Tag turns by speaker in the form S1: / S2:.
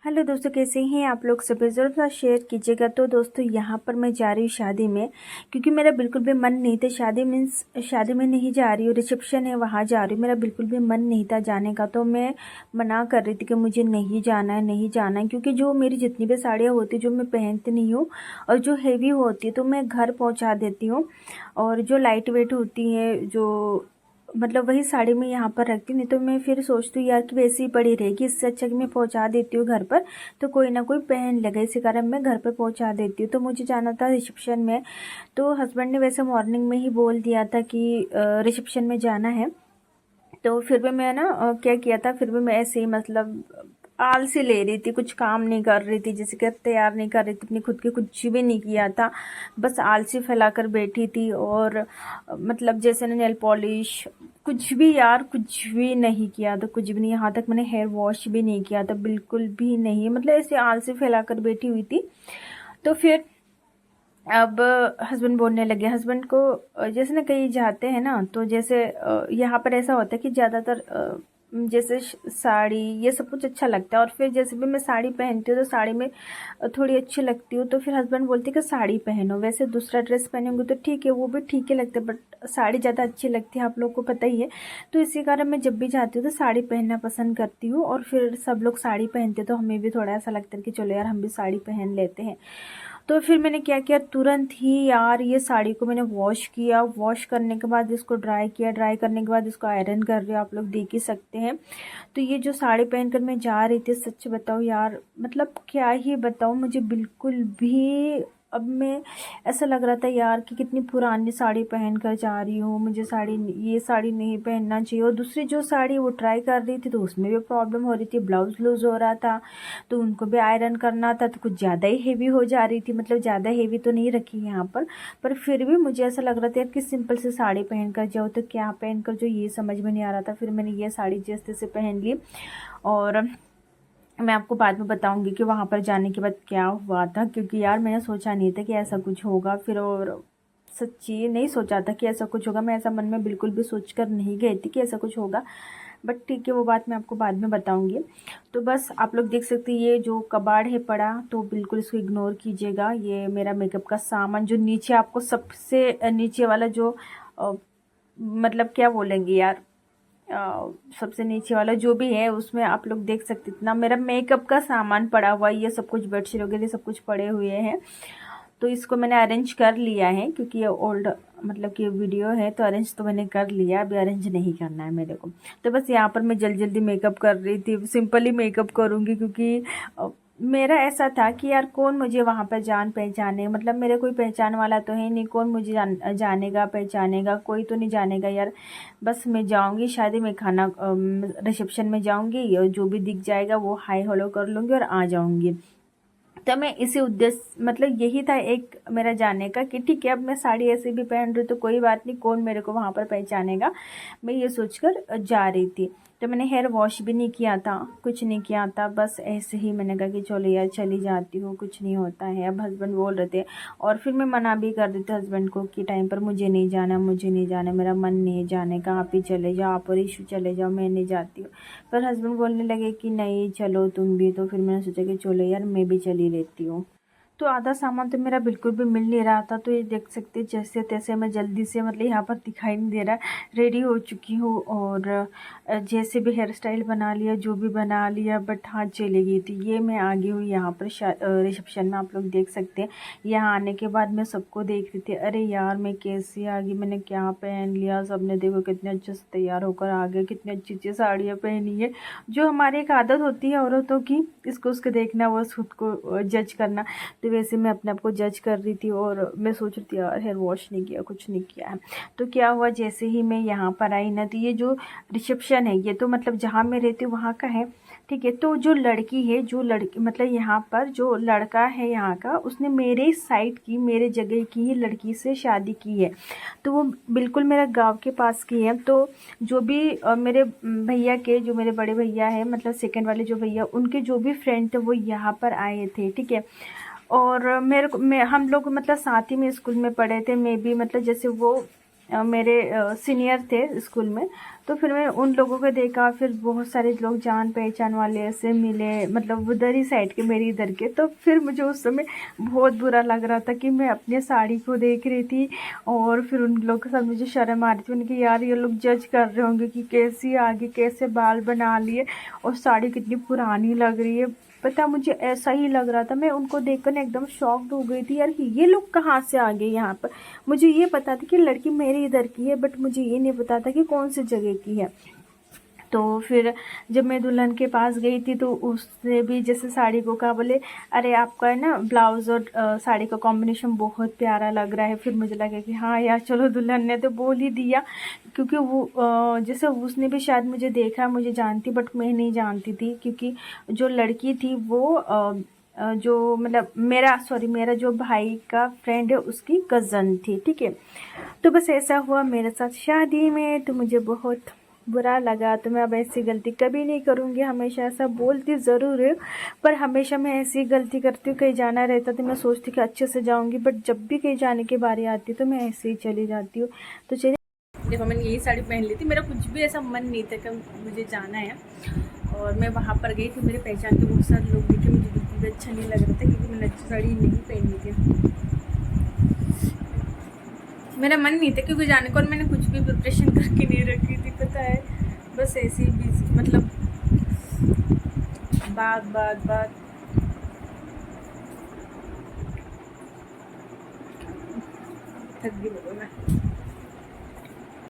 S1: Hello दोस्तों, कैसे हैं आप लोग? सभी ज़रूर साथ शेयर कीजिएगा। तो दोस्तों, यहाँ पर मैं जा रही हूँ शादी में, क्योंकि मेरा बिल्कुल भी मन नहीं था। शादी मीन्स शादी में नहीं जा रही हूँ, रिसेप्शन है वहाँ जा रही हूँ। मेरा बिल्कुल भी मन नहीं था जाने का, तो मैं मना कर रही थी कि मुझे नहीं जाना है, नहीं जाना है। क्योंकि जो मेरी जितनी भी साड़ियाँ होती जो मैं पहनती नहीं हूँ और जो हेवी होती है तो मैं घर पहुँचा देती हूँ, और जो लाइट वेट होती है जो मतलब वही साड़ी मैं यहाँ पर रखती हूँ। नहीं तो मैं फिर सोचती हूँ यार कि वैसे ही पड़ी रहेगी, इससे अच्छा कि मैं पहुँचा देती हूँ घर पर, तो कोई ना कोई पहन लेगा। इसी कारण मैं घर पर पहुँचा देती हूँ। तो मुझे जाना था रिसेप्शन में, तो हस्बैंड ने वैसे मॉर्निंग में ही बोल दिया था कि रिसेप्शन में जाना है। तो फिर भी मैं ना क्या किया था, फिर भी मैं ऐसे ही मतलब आलसी ले रही थी, कुछ काम नहीं कर रही थी, जैसे कि तैयार नहीं कर रही थी, अपनी खुद की कुछ भी नहीं किया था, बस आलसी फैलाकर बैठी थी। और मतलब जैसे ना नेल पॉलिश कुछ भी यार, कुछ भी नहीं किया था, कुछ भी नहीं। यहाँ तक मैंने हेयर वॉश भी नहीं किया था, बिल्कुल भी नहीं। मतलब ऐसे आलसी फैलाकर बैठी हुई थी। तो फिर अब हस्बैंड बोलने लगे, हस्बैंड को जैसे ना कहीं जाते हैं ना, तो जैसे यहाँ पर ऐसा होता है कि ज़्यादातर जैसे साड़ी ये सब कुछ अच्छा लगता है। और फिर जैसे भी मैं साड़ी पहनती हूँ तो साड़ी में थोड़ी अच्छी लगती हूँ, तो फिर हस्बैंड बोलते हैं कि साड़ी पहनो। वैसे दूसरा ड्रेस पहनूंगी तो ठीक है, वो भी ठीक है लगता है, बट साड़ी ज़्यादा अच्छी लगती है, आप लोग को पता ही है। तो इसी कारण मैं जब भी जाती हूँ तो साड़ी पहनना पसंद करती हूँ। और फिर सब लोग साड़ी पहनते तो हमें भी थोड़ा ऐसा लगता है कि चलो यार हम भी साड़ी पहन लेते हैं। तो फिर मैंने क्या किया, तुरंत ही यार ये साड़ी को मैंने वॉश किया। वॉश करने के बाद इसको ड्राई किया, ड्राई करने के बाद इसको आयरन कर रही हूँ, आप लोग देख ही सकते हैं। तो ये जो साड़ी पहनकर मैं जा रही थी, सच बताऊँ यार, मतलब क्या ही बताऊँ, मुझे बिल्कुल भी अब मैं ऐसा लग रहा था यार कि कितनी पुरानी साड़ी पहन कर जा रही हूँ, मुझे ये साड़ी नहीं पहनना चाहिए। और दूसरी जो साड़ी वो ट्राई कर रही थी तो उसमें भी प्रॉब्लम हो रही थी, ब्लाउज लूज हो रहा था, तो उनको भी आयरन करना था, तो कुछ ज़्यादा ही हेवी हो जा रही थी। मतलब ज़्यादा हेवी तो नहीं रखी यहाँ पर फिर भी मुझे ऐसा लग रहा था यार कि सिंपल सी साड़ी पहन कर जाओ तो क्या पहन कर जो, ये समझ में नहीं आ रहा था। फिर मैंने ये साड़ी जैसे से पहन ली, और मैं आपको बाद में बताऊंगी कि वहाँ पर जाने के बाद क्या हुआ था। क्योंकि यार मैंने सोचा नहीं था कि ऐसा कुछ होगा, फिर और सच्ची नहीं सोचा था कि ऐसा कुछ होगा। मैं ऐसा मन में बिल्कुल भी सोच कर नहीं गई थी कि ऐसा कुछ होगा, बट ठीक है, वो बात मैं आपको बाद में बताऊंगी। तो बस आप लोग देख सकते हैं ये जो कबाड़ है पड़ा, तो बिल्कुल इसको इग्नोर कीजिएगा। ये मेरा मेकअप का सामान, जो नीचे आपको सबसे नीचे वाला जो मतलब क्या बोलेंगे यार, सबसे नीचे वाला जो भी है उसमें आप लोग देख सकते, इतना मेरा मेकअप का सामान पड़ा हुआ है। ये सब कुछ बेडशीट वगैरह सब कुछ पड़े हुए हैं, तो इसको मैंने अरेंज कर लिया है। क्योंकि ये ओल्ड मतलब कि वीडियो है, तो अरेंज तो मैंने कर लिया, अभी अरेंज नहीं करना है मेरे को। तो बस यहाँ पर मैं जल्दी जल्दी मेकअप कर रही थी, सिंपल ही मेकअप करूँगी। क्योंकि मेरा ऐसा था कि यार कौन मुझे वहाँ पर जान पहचाने, मतलब मेरे कोई पहचान वाला तो है नहीं, कौन मुझे जानेगा पहचानेगा, कोई तो नहीं जानेगा यार। बस मैं जाऊँगी शादी में, खाना रिसेप्शन में जाऊँगी, और जो भी दिख जाएगा वो हाई हेलो कर लूँगी और आ जाऊँगी। तो मैं इसी उद्देश्य, मतलब यही था एक मेरा जाने का कि ठीक है अब मैं साड़ी ऐसे भी पहन रही हूँ तो कोई बात नहीं, कौन मेरे को वहाँ पर पहचानेगा, मैं ये सोचकर जा रही थी। तो मैंने हेयर वॉश भी नहीं किया था, कुछ नहीं किया था, बस ऐसे ही मैंने कहा कि चलो यार चली जाती हूँ, कुछ नहीं होता है। अब हस्बैंड बोल रहे थे, और फिर मैं मना भी कर देती हस्बैंड को कि टाइम पर मुझे नहीं जाना, मुझे नहीं जाना, मेरा मन नहीं है जाने का, आप ही चले जाओ, आप और इशू चले जाओ, मैं नहीं जाती हूँ। पर हस्बैंड बोलने लगे कि नहीं चलो तुम भी, तो फिर मैंने सोचा कि चलो यार मैं भी चली लेती हूँ। तो आधा सामान तो मेरा बिल्कुल भी मिल नहीं रहा था, तो ये देख सकते हैं जैसे तैसे मैं जल्दी से, मतलब यहाँ पर दिखाई नहीं दे रहा, रेडी हो चुकी हूँ। और जैसे भी हेयर स्टाइल बना लिया, जो भी बना लिया, बट हाँ चली गई थी। ये मैं आ गई हूँ यहाँ पर रिसेप्शन में, आप लोग देख सकते हैं। यहाँ आने के बाद मैं सबको देख रही थी, अरे यार मैं कैसी आ गई, मैंने क्या पहन लिया, सबने देखो कितने अच्छे से तैयार होकर आ गए, कितनी अच्छी अच्छी साड़ियाँ पहनी है। जो हमारी एक आदत होती है औरतों की, इसको उसको देखना, वो खुद को जज करना, तो वैसे मैं अपने आप को जज कर रही थी। और मैं सोच रही थी यार हेयर वॉश नहीं किया, कुछ नहीं किया है। तो क्या हुआ, जैसे ही मैं यहाँ पर आई ना, तो ये जो रिसेप्शन है ये तो मतलब जहाँ मैं रहती हूँ वहाँ का है, ठीक है। तो जो लड़की है, जो लड़की मतलब यहाँ पर जो लड़का है यहाँ का, उसने मेरे साइड की, मेरे जगह की ही लड़की से शादी की है। तो वो बिल्कुल मेरा गांव के पास की है। तो जो भी मेरे भैया के, जो मेरे बड़े भैया है, मतलब सेकंड वाले जो भैया, उनके जो भी फ्रेंड थे वो यहाँ पर आए थे, ठीक है। और मेरे को हम लोग मतलब साथ ही में स्कूल में पढ़े थे, मैं भी मतलब जैसे वो मेरे सीनियर थे स्कूल में, तो फिर मैंने उन लोगों को देखा, फिर बहुत सारे लोग जान पहचान वाले ऐसे मिले, मतलब उधर ही साइड के, मेरी इधर के। तो फिर मुझे उस समय बहुत बुरा लग रहा था कि मैं अपने साड़ी को देख रही थी और फिर उन लोगों के साथ मुझे शर्म आ रही थी। उनके यार ये लोग जज कर रहे होंगे कि कैसी आगे कैसे बाल बना लिए और साड़ी कितनी पुरानी लग रही है। पता मुझे ऐसा ही लग रहा था, मैं उनको देखकर ना एकदम शॉक्ड हो गई थी, यार ये लोग कहाँ से आ गए यहाँ पर। मुझे ये पता था कि लड़की मेरे इधर की है, बट मुझे ये नहीं पता था कि कौन सी जगह की है। तो फिर जब मैं दुल्हन के पास गई थी तो उसने भी जैसे साड़ी को कहा, बोले अरे आपका है ना ब्लाउज़ और साड़ी का कॉम्बिनेशन बहुत प्यारा लग रहा है। फिर मुझे लगा कि हाँ यार चलो, दुल्हन ने तो बोल ही दिया, क्योंकि वो जैसे उसने भी शायद मुझे देखा, मुझे जानती, बट मैं नहीं जानती थी, क्योंकि जो लड़की थी वो जो मतलब मेरा जो भाई का फ्रेंड है उसकी कज़न थी, ठीक है। तो बस ऐसा हुआ मेरे साथ शादी में, तो मुझे बहुत बुरा लगा। तो मैं अब ऐसी गलती कभी नहीं करूँगी, हमेशा ऐसा बोलती ज़रूर है, पर हमेशा मैं ऐसी गलती करती हूँ। कहीं जाना रहता तो मैं सोचती कि अच्छे से जाऊँगी, बट जब भी कहीं जाने की बारी आती तो मैं ऐसे ही चली जाती हूँ। तो चलिए, देखो मैंने यही साड़ी पहन ली थी, मेरा कुछ भी ऐसा मन नहीं था कि मुझे जाना है, और मैं वहाँ पर गई थी। मेरे पहचान के बहुत सारे लोग देखे, मुझे बिल्कुल भी अच्छा नहीं लग रहा था, क्योंकि मैंने अच्छी साड़ी नहीं पहनी थी। मेरा मन नहीं था क्योंकि जाने को, और मैंने कुछ भी प्रिपरेशन करके नहीं रखी थी, पता है, बस ऐसे ही बिजी, मतलब बात थक गई मैं।